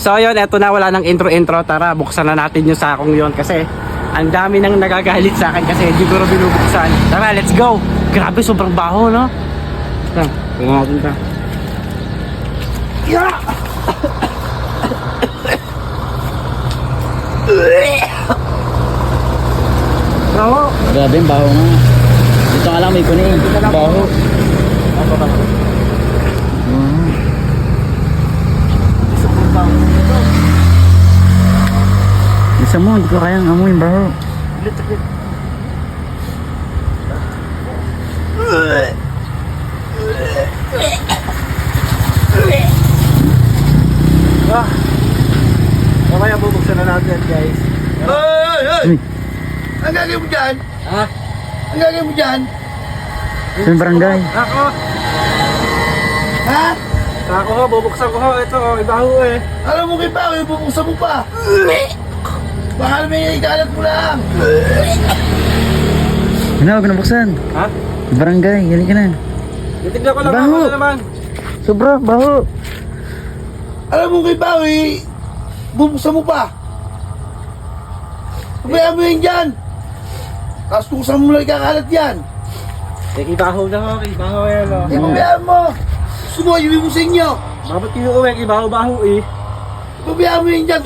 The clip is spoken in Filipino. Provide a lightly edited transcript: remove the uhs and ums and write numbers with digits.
So yun, eto na, wala nang intro-intro. Tara, buksan na natin yung sakong yun kasi ang dami nang nagagalit sa akin kasi hindi ko rin binubuksan. Tara, let's go! Grabe, sobrang baho, no? Tara, tingnan natin ito. Yeah! Baho! Grabe yung baho nga. Dito nga lang may kuning. Baho. Sobrang baho. Isa mo, hindi ko kayang amoy yung baho. Ah, mamaya bubuksan na natin, guys. Hoy! Hoy! Uy, Ang gagawin mo dyan? Ha? Ang gagawin mo dyan? sa yung barangay. Ako! Ha? Ako ho, bubuksan ko ho. Ito, oh, ibaho eh. Alam mo kay Pao, ibubuksan mo pa. Baka may ikalat mo lang. Ano, huwag nabuksan. Ha? Barangay, galing ka na. Titignan ko lang Baho. ako na naman. Sobra, baho. Alam mo kay Pao, bubuksan mo pa. Pabayaan mo yan dyan. Tapos kung saan mo lang ikakalat yan. Ibaho na ho, ibaho yan oh. Pabayaan mo. Gusto mo, iwi mo sa inyo. Bakit kinuuwi? Ibaho-baho eh. Pabayaan mo yan dyan.